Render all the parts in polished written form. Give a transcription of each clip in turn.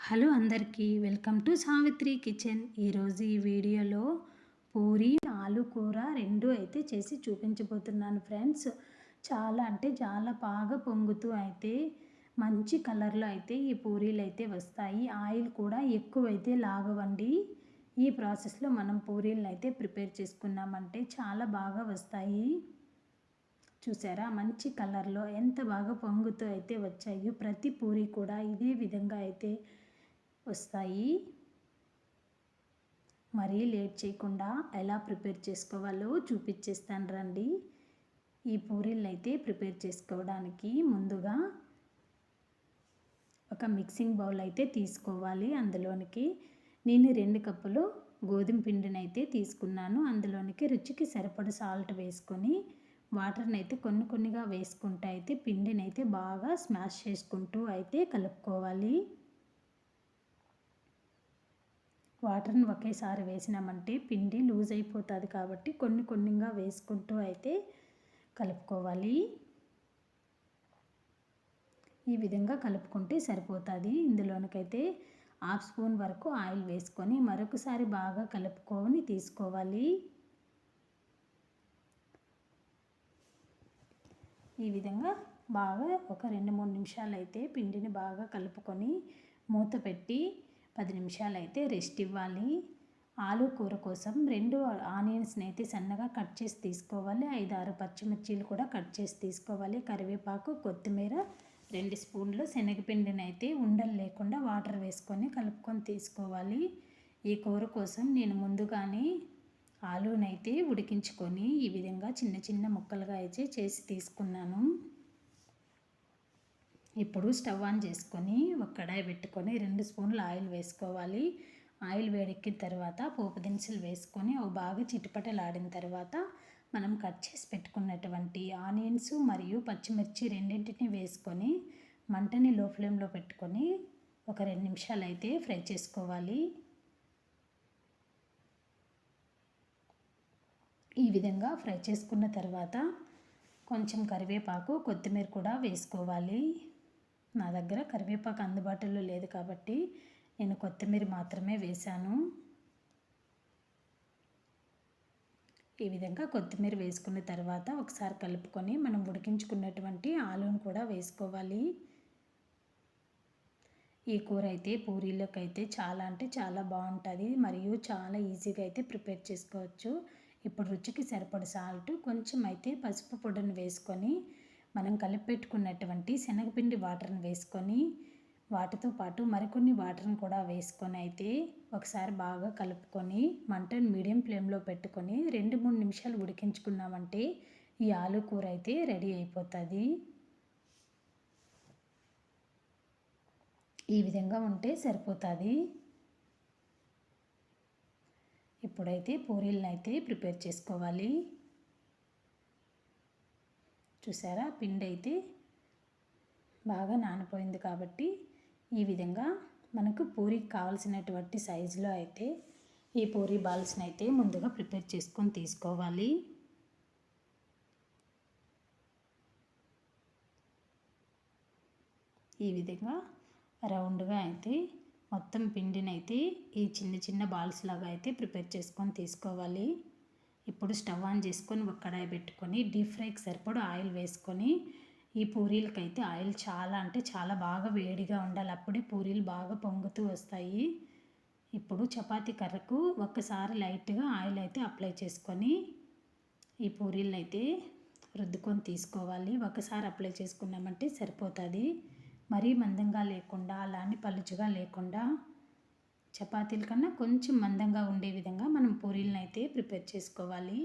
Hello అందరికీ welcome to Savitri kitchen. ఈరోజు ఈ వీడియోలో పూరి ఆలు కూర రెండు అయితే చేసి చూపించబోతున్నాను ఫ్రెండ్స్. చాలా అంటే చాలా బాగా పొంగుతూ అయితే మంచి కలర్లో అయితే ఈ పూరీలు అయితే వస్తాయి. ఆయిల్ కూడా ఎక్కువైతే లాగవండి. ఈ ప్రాసెస్లో మనం పూరీలను అయితే ప్రిపేర్ చేసుకున్నామంటే చాలా బాగా వస్తాయి. చూసారా మంచి కలర్లో ఎంత బాగా పొంగుతూ అయితే వచ్చాయి. ప్రతి పూరి కూడా ఇదే విధంగా అయితే వస్తాయి. మరీ లేట్ చేయకుండా ఎలా ప్రిపేర్ చేసుకోవాలో చూపించేస్తాను రండి. ఈ పూరీలను అయితే ప్రిపేర్ చేసుకోవడానికి ముందుగా ఒక మిక్సింగ్ బౌల్ అయితే తీసుకోవాలి. అందులోనికి నేను 2 కప్పులు గోధుమ పిండిని అయితే తీసుకున్నాను. అందులోనికి రుచికి సరిపడ సాల్ట్ వేసుకొని వాటర్ని అయితే కొన్నిగా వేసుకుంటూ అయితే పిండిని అయితే బాగా స్మాష్ చేసుకుంటూ అయితే కలుపుకోవాలి. వాటర్ని ఒకేసారి వేసినామంటే పిండి లూజ్ అయిపోతుంది కాబట్టి కొన్నిగా వేసుకుంటూ అయితే కలుపుకోవాలి. ఈ విధంగా కలుపుకుంటే సరిపోతుంది. ఇందులోనికైతే 1/2 స్పూన్ వరకు ఆయిల్ వేసుకొని మరొకసారి బాగా కలుపుకొని తీసుకోవాలి. ఈ విధంగా బాగా ఒక 2-3 నిమిషాలు అయితే పిండిని బాగా కలుపుకొని మూత పెట్టి 10 నిమిషాలు అయితే రెస్ట్ ఇవ్వాలి. ఆలు కూర కోసం 2 ఆనియన్స్ని అయితే సన్నగా కట్ చేసి తీసుకోవాలి. 5-6 పచ్చిమిర్చీలు కూడా కట్ చేసి తీసుకోవాలి. కరివేపాకు, కొత్తిమీర, 2 స్పూన్లు శనగపిండిని అయితే ఉండలు లేకుండా వాటర్ వేసుకొని కలుపుకొని తీసుకోవాలి. ఈ కూర కోసం నేను ముందుగానే ఆలూనైతే ఉడికించుకొని ఈ విధంగా చిన్న ముక్కలుగా అయితే చేసి తీసుకున్నాను. ఇప్పుడు స్టవ్ ఆన్ చేసుకొని ఒక కడాయి పెట్టుకొని 2 స్పూన్లు ఆయిల్ వేసుకోవాలి. ఆయిల్ వేడెక్కిన తర్వాత పోపు దినుసులు వేసుకొని అవి బాగా చిటపటలాడిన తర్వాత మనం కట్ చేసి పెట్టుకున్నటువంటి ఆనియన్స్ మరియు పచ్చిమిర్చి రెండింటిని వేసుకొని మంటని లో ఫ్లేమ్లో పెట్టుకొని ఒక 2 నిమిషాలు అయితే ఫ్రై చేసుకోవాలి. ఈ విధంగా ఫ్రై చేసుకున్న తర్వాత కొంచెం కరివేపాకు, కొత్తిమీర కూడా వేసుకోవాలి. నా దగ్గర కరివేపాకు అందుబాటులో లేదు కాబట్టి నేను కొత్తిమీర మాత్రమే వేశాను. ఈ విధంగా కొత్తిమీర వేసుకున్న తర్వాత ఒకసారి కలుపుకొని మనం ఉడికించుకున్నటువంటి ఆలూను కూడా వేసుకోవాలి. ఈ కూర అయితే పూరీలోకి అయితే చాలా అంటే చాలా బాగుంటుంది మరియు చాలా ఈజీగా అయితే ప్రిపేర్ చేసుకోవచ్చు. ఇప్పుడు రుచికి సరిపడ సాల్ట్, కొంచెం అయితే పసుపు పొడిని వేసుకొని మనం కలిపి పెట్టుకున్నటువంటి శనగపిండి వాటర్ని వేసుకొని వాటితో పాటు మరికొన్ని వాటర్ని కూడా వేసుకొని అయితే ఒకసారి బాగా కలుపుకొని మంటను మీడియం ఫ్లేమ్లో పెట్టుకొని 2-3 నిమిషాలు ఉడికించుకున్నామంటే ఈ ఆలు కూర అయితే రెడీ అయిపోతుంది. ఈ విధంగా ఉంటే సరిపోతుంది. ఇప్పుడైతే పూరీలను అయితే ప్రిపేర్ చేసుకోవాలి. చూసారా పిండి అయితే బాగా నానిపోయింది కాబట్టి ఈ విధంగా మనకు పూరికి కావాల్సినటువంటి సైజులో అయితే ఈ పూరీ బాల్స్ని అయితే ముందుగా ప్రిపేర్ చేసుకొని తీసుకోవాలి. ఈ విధంగా రౌండ్గా అయితే మొత్తం పిండిని అయితే ఈ చిన్న బాల్స్ లాగా అయితే ప్రిపేర్ చేసుకొని తీసుకోవాలి. ఇప్పుడు స్టవ్ ఆన్ చేసుకొని ఒక కడాయి పెట్టుకొని డీప్ ఫ్రైకి సరిపడా ఆయిల్ వేసుకొని ఈ పూరీలకైతే ఆయిల్ చాలా అంటే చాలా బాగా వేడిగా ఉండాలి. అప్పుడే పూరీలు బాగా పొంగుతూ వస్తాయి. ఇప్పుడు చపాతీ కర్రకు ఒక్కసారి లైట్గా ఆయిల్ అయితే అప్లై చేసుకొని ఈ పూరీలను అయితే రుద్దుకొని తీసుకోవాలి. ఒకసారి అప్లై చేసుకున్నామంటే సరిపోతుంది. మరీ మందంగా లేకుండా అలానే పలుచగా లేకుండా చపాతీల కన్నా కొంచెం మందంగా ఉండే విధంగా మనం పూరీలను అయితే ప్రిపేర్ చేసుకోవాలి.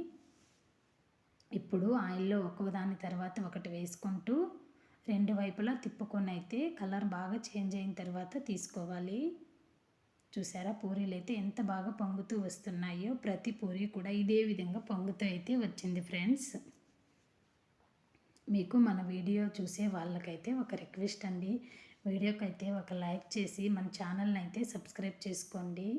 ఇప్పుడు ఆయిల్లో ఒక్కొక్కదాని తర్వాత ఒకటి వేసుకుంటూ 2 వైపులా తిప్పుకొని అయితే కలర్ బాగా చేంజ్ అయిన తర్వాత తీసుకోవాలి. చూసారా పూరీలు అయితే ఎంత బాగా పొంగుతూ వస్తున్నాయో. ప్రతి పూరీ కూడా ఇదే విధంగా పొంగుతూ అయితే వచ్చింది ఫ్రెండ్స్. మీకు మన వీడియో చూసే వాళ్ళకైతే ఒక రిక్వెస్ట్ అండి, వీడియోకి అయితే ఒక లైక్ చేసి మన ఛానల్ని అయితే సబ్స్క్రైబ్ చేసుకోండి.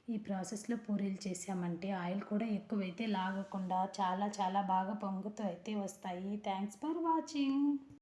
ఈ ప్రాసెస్లో పూరీలు చేసామంటే ఆయిల్ కూడా ఎక్కువైతే లాగకుండా చాలా బాగా పొంగుతూ అయితే వస్తాయి. Thanks for watching.